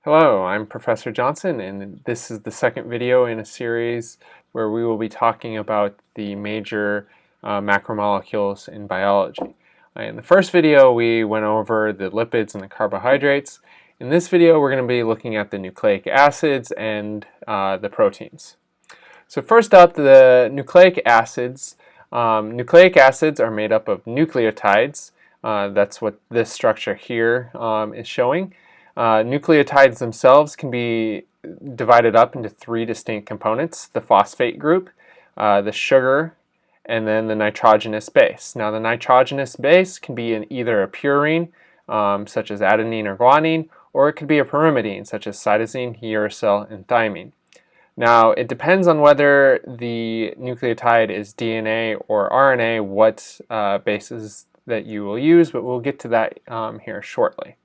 Hello, I'm Professor Johnson, and this is the second video in a series where we will be talking about the major macromolecules in biology. In the first video, we went over the lipids and the carbohydrates. In this video, we're going to be looking at the nucleic acids and the proteins. So first up, the nucleic acids. Nucleic acids are made up of nucleotides. That's what this structure here is showing. Nucleotides themselves can be divided up into three distinct components: the phosphate group, the sugar, and then the nitrogenous base. Now the nitrogenous base can be in either a purine, such as adenine or guanine, or it could be a pyrimidine, such as cytosine, uracil, and thymine. Now it depends on whether the nucleotide is DNA or RNA, what bases that you will use, but we'll get to that here shortly.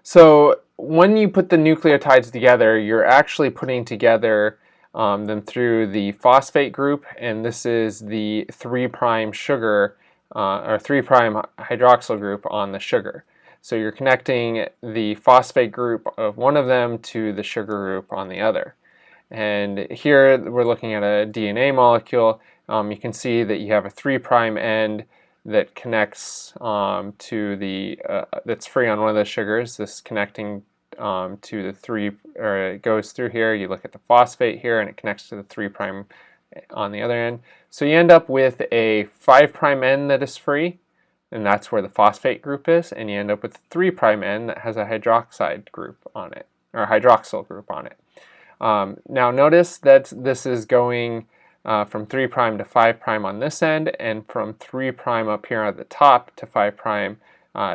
So when you put the nucleotides together, you're actually putting together them through the phosphate group, and this is the 3' sugar or 3' hydroxyl group on the sugar. So you're connecting the phosphate group of one of them to the sugar group on the other. And here we're looking at a DNA molecule. You can see that you have a 3' end that connects to the that's free on one of the sugars. This connecting to the 3, or it goes through here. You look at the phosphate here, and it connects to the 3' on the other end. So you end up with a 5' end that is free, and that's where the phosphate group is. And you end up with a 3' end that has a hydroxide group on it, or hydroxyl group on it. Now notice that this is going from 3' to 5' on this end, and from 3' up here at the top to 5'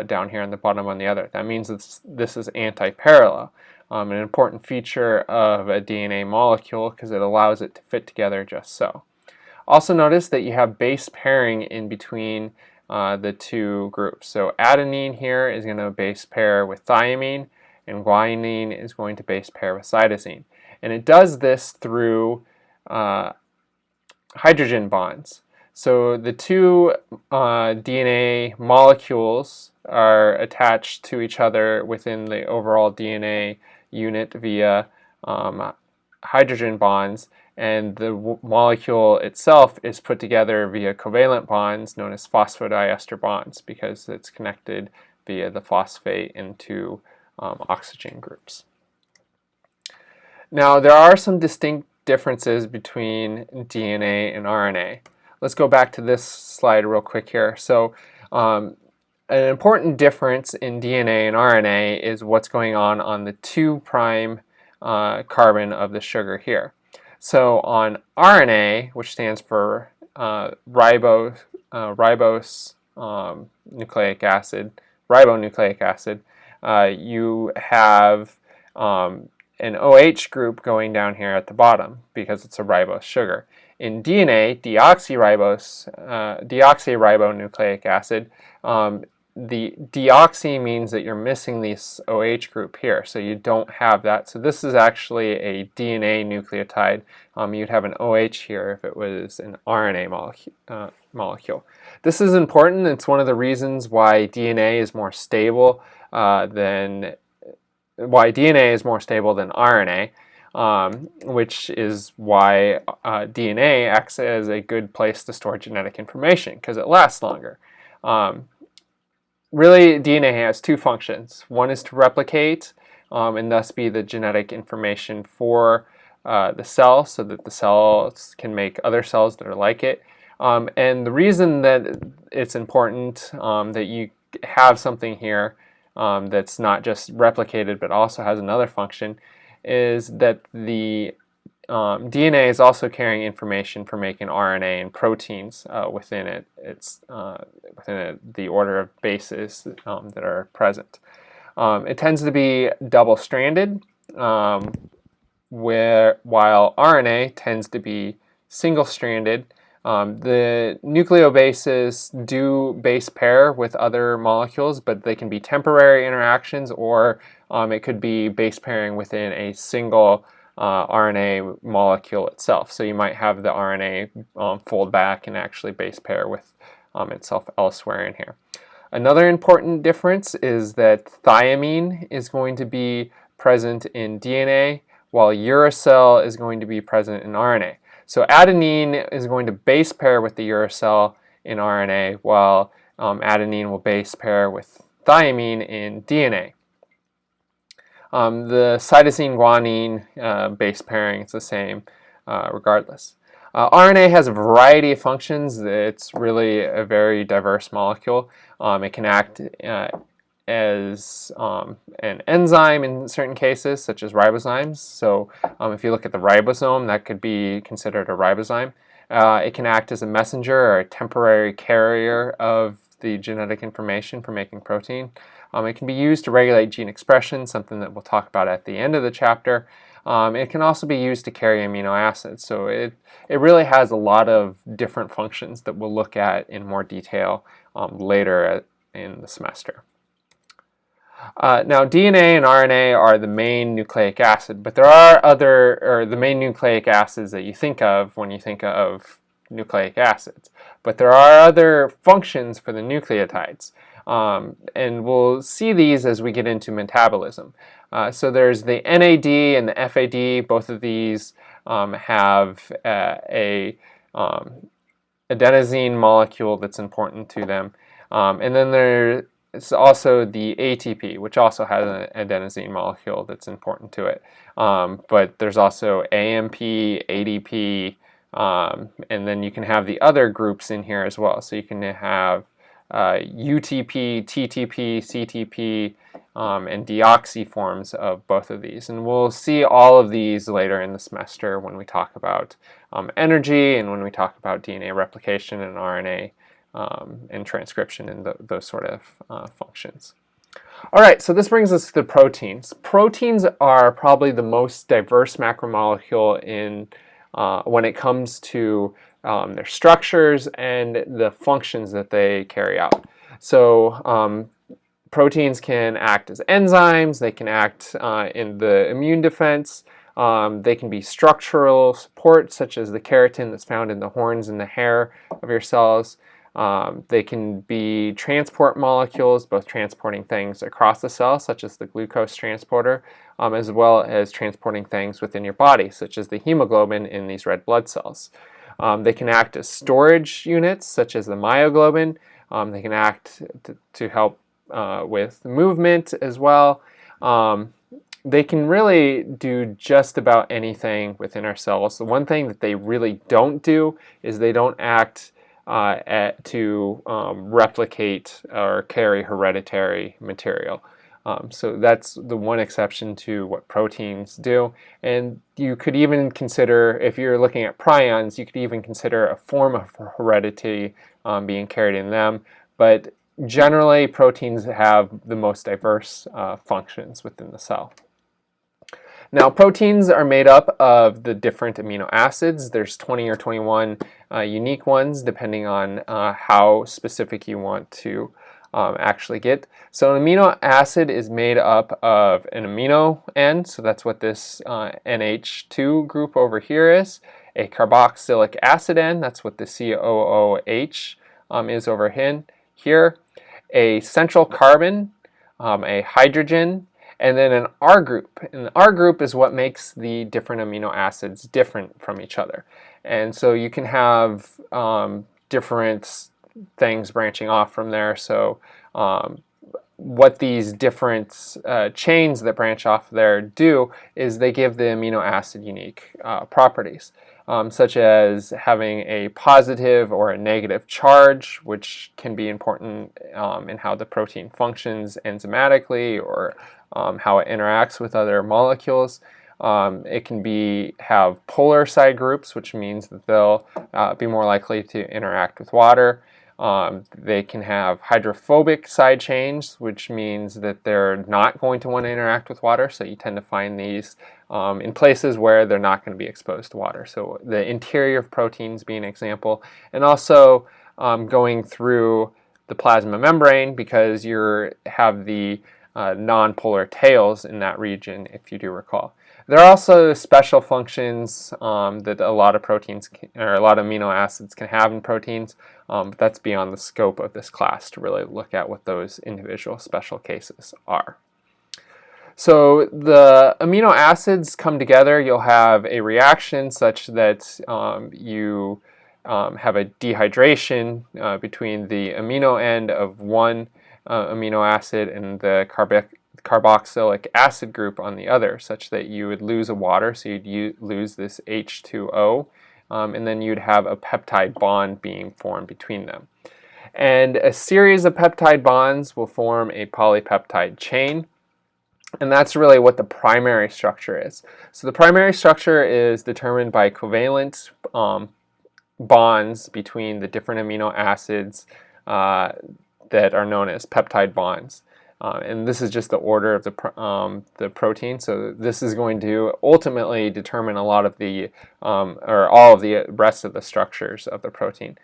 down here on the bottom on the other. That means this is anti-parallel, an important feature of a DNA molecule because it allows it to fit together just so. Also notice that you have base pairing in between the two groups. So adenine here is going to base pair with thymine, and guanine is going to base pair with cytosine. And it does this through hydrogen bonds. So the two DNA molecules are attached to each other within the overall DNA unit via hydrogen bonds, and the molecule itself is put together via covalent bonds known as phosphodiester bonds, because it's connected via the phosphate into oxygen groups. Now there are some distinct differences between DNA and RNA. Let's go back to this slide real quick here. So an important difference in DNA and RNA is what's going on the 2' carbon of the sugar here. So on RNA, which stands for ribose nucleic acid, ribonucleic acid, you have an OH group going down here at the bottom because it's a ribose sugar. In DNA, deoxyribonucleic acid, the deoxy means that you're missing this OH group here, so you don't have that. So this is actually a DNA nucleotide. You'd have an OH here if it was an RNA molecule. This is important. It's one of the reasons why DNA is more stable than RNA, which is why DNA acts as a good place to store genetic information, because it lasts longer. Really, DNA has two functions. One is to replicate and thus be the genetic information for the cell, so that the cells can make other cells that are like it. And the reason that it's important that you have something here that's not just replicated but also has another function is that the DNA is also carrying information for making RNA and proteins within it. It's the order of bases that are present. It tends to be double-stranded, while RNA tends to be single-stranded. The nucleobases do base pair with other molecules, but they can be temporary interactions, or it could be base pairing within a single RNA molecule itself. So you might have the RNA fold back and actually base pair with itself elsewhere in here. Another important difference is that thiamine is going to be present in DNA, while uracil is going to be present in RNA. So adenine is going to base pair with the uracil in RNA, while adenine will base pair with thiamine in DNA. The cytosine-guanine base pairing is the same regardless. RNA has a variety of functions. It's really a very diverse molecule. It can act as an enzyme in certain cases, such as ribozymes. So if you look at the ribosome, that could be considered a ribozyme. It can act as a messenger or a temporary carrier of the genetic information for making protein. It can be used to regulate gene expression, something that we'll talk about at the end of the chapter. It can also be used to carry amino acids. So it really has a lot of different functions that we'll look at in more detail later in the semester. Now, DNA and RNA are the main nucleic acid, but there are the main nucleic acids that you think of when you think of nucleic acids. But there are other functions for the nucleotides, and we'll see these as we get into metabolism. So there's the NAD and the FAD. Both of these have a adenosine molecule that's important to them, and then there's also the ATP, which also has an adenosine molecule that's important to it. But there's also AMP, ADP, and then you can have the other groups in here as well. So you can have UTP, TTP, CTP, and deoxy forms of both of these. And we'll see all of these later in the semester when we talk about energy and when we talk about DNA replication and RNA and transcription and those sort of functions. All right, so this brings us to the proteins. Proteins are probably the most diverse macromolecule in when it comes to their structures and the functions that they carry out. So proteins can act as enzymes, they can act in the immune defense, they can be structural support, such as the keratin that's found in the horns and the hair of your cells. They can be transport molecules, both transporting things across the cell, such as the glucose transporter, as well as transporting things within your body, such as the hemoglobin in these red blood cells. They can act as storage units, such as the myoglobin. They can act to help with movement as well. They can really do just about anything within our cells. The one thing that they really don't do is they don't act to replicate or carry hereditary material. So that's the one exception to what proteins do. And you could even consider, if you're looking at prions, you could even consider a form of heredity being carried in them. But generally, proteins have the most diverse functions within the cell. Now, proteins are made up of the different amino acids. There's 20 or 21 unique ones, depending on how specific you want to actually get. So an amino acid is made up of an amino end, so that's what this NH2 group over here is. A carboxylic acid end, that's what the COOH is over here. A central carbon, a hydrogen, and then an R group. And the R group is what makes the different amino acids different from each other. And so you can have different things branching off from there. So what these different chains that branch off there do is they give the amino acid unique properties, such as having a positive or a negative charge, which can be important in how the protein functions enzymatically or how it interacts with other molecules. It can have polar side groups, which means that they'll be more likely to interact with water. They can have hydrophobic side chains, which means that they're not going to want to interact with water, so you tend to find these in places where they're not going to be exposed to water. So the interior of proteins being an example, and also going through the plasma membrane, because you have the nonpolar tails in that region, if you do recall. There are also special functions that a lot of proteins or a lot of amino acids can have in proteins, but that's beyond the scope of this class to really look at what those individual special cases are. So the amino acids come together, you'll have a reaction such that you have a dehydration between the amino end of one amino acid and the carboxylic acid group on the other, such that you would lose a water, so you'd lose this H2O, and then you'd have a peptide bond being formed between them. And a series of peptide bonds will form a polypeptide chain, and that's really what the primary structure is. So the primary structure is determined by covalent bonds between the different amino acids that are known as peptide bonds. And this is just the order of the protein. So this is going to ultimately determine a lot of the, or all of the rest of the structures of the protein.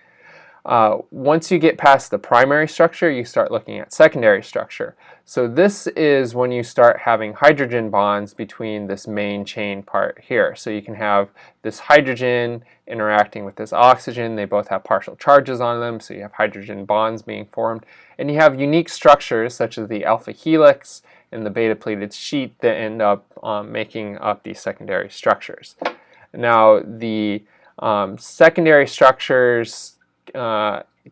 Once you get past the primary structure, you start looking at secondary structure. So this is when you start having hydrogen bonds between this main chain part here. So you can have this hydrogen interacting with this oxygen. They both have partial charges on them, so you have hydrogen bonds being formed. And you have unique structures such as the alpha helix and the beta pleated sheet that end up making up these secondary structures. Now the secondary structures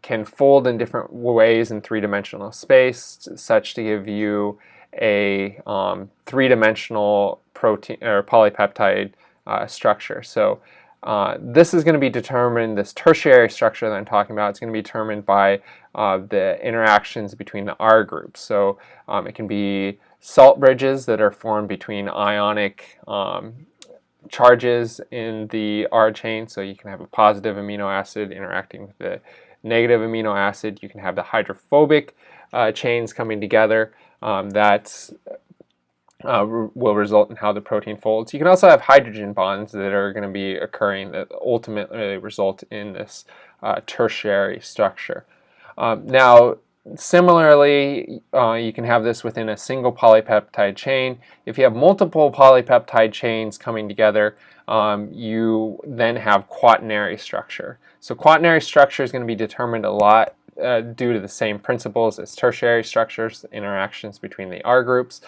can fold in different ways in three-dimensional space, such to give you a three-dimensional protein or polypeptide structure. So this is going to be determined, this tertiary structure that I'm talking about, it's going to be determined by the interactions between the R groups. So it can be salt bridges that are formed between ionic charges in the R chain, so you can have a positive amino acid interacting with the negative amino acid. You can have the hydrophobic chains coming together that will result in how the protein folds. You can also have hydrogen bonds that are going to be occurring that ultimately result in this tertiary structure. Now, similarly, you can have this within a single polypeptide chain. If you have multiple polypeptide chains coming together, you then have quaternary structure. So quaternary structure is going to be determined a lot due to the same principles as tertiary structures, interactions between the R groups.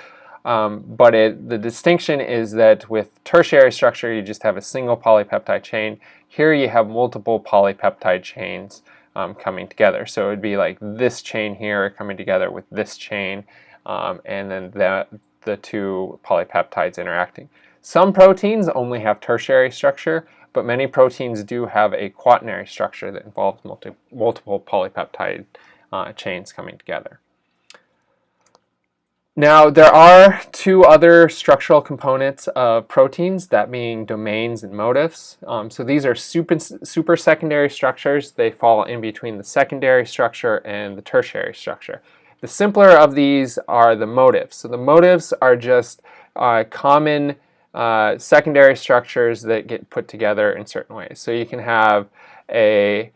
But the distinction is that with tertiary structure, you just have a single polypeptide chain. Here you have multiple polypeptide chains coming together. So it would be like this chain here coming together with this chain, and then the two polypeptides interacting. Some proteins only have tertiary structure, but many proteins do have a quaternary structure that involves multiple polypeptide chains coming together. Now, there are two other structural components of proteins, that being domains and motifs. So these are super secondary structures. They fall in between the secondary structure and the tertiary structure. The simpler of these are the motifs. So the motifs are just common secondary structures that get put together in certain ways. So you can have a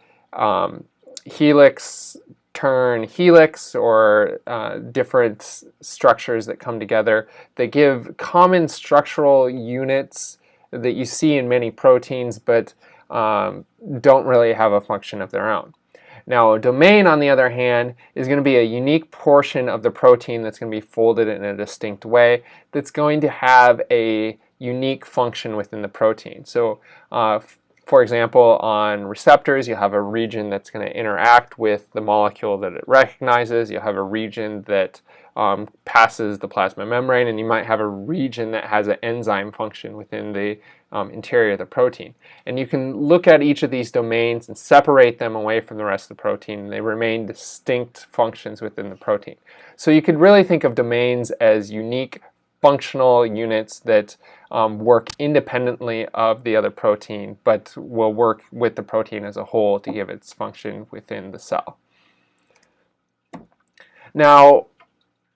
helix turn helix, or different structures that come together that give common structural units that you see in many proteins, but don't really have a function of their own. Now, a domain, on the other hand, is going to be a unique portion of the protein that's going to be folded in a distinct way that's going to have a unique function within the protein. So for example, on receptors, you'll have a region that's going to interact with the molecule that it recognizes. You'll have a region that passes the plasma membrane, and you might have a region that has an enzyme function within the interior of the protein. And you can look at each of these domains and separate them away from the rest of the protein, and they remain distinct functions within the protein. So you could really think of domains as unique functional units that work independently of the other protein, but will work with the protein as a whole to give its function within the cell. Now,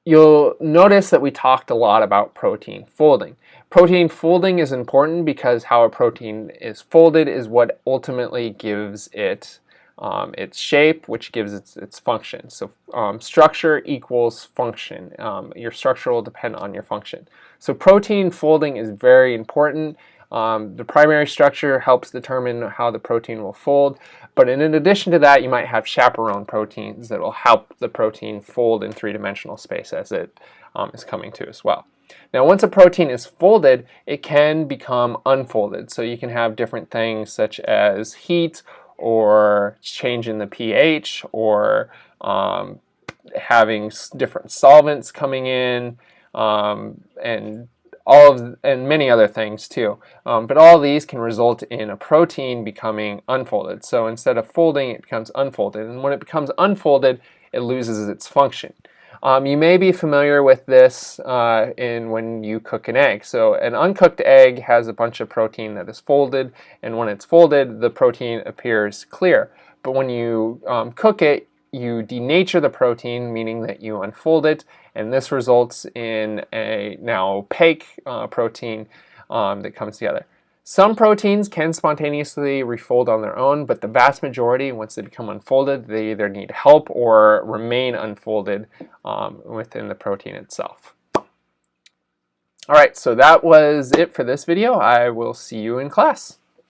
you'll notice that we talked a lot about protein folding. Protein folding is important because how a protein is folded is what ultimately gives it its shape, which gives its function. So structure equals function. Your structure will depend on your function. So protein folding is very important. The primary structure helps determine how the protein will fold, but in addition to that, you might have chaperone proteins that will help the protein fold in three-dimensional space as it is coming to as well. Now, once a protein is folded, it can become unfolded. So you can have different things such as heat or change in the pH or having different solvents coming in and many other things too. But all of these can result in a protein becoming unfolded. So instead of folding, it becomes unfolded. And when it becomes unfolded, it loses its function. You may be familiar with this when you cook an egg. So an uncooked egg has a bunch of protein that is folded, and when it's folded, the protein appears clear. But when you cook it, you denature the protein, meaning that you unfold it, and this results in a now opaque protein that comes together. Some proteins can spontaneously refold on their own, but the vast majority, once they become unfolded, they either need help or remain unfolded within the protein itself. All right, so that was it for this video. I will see you in class.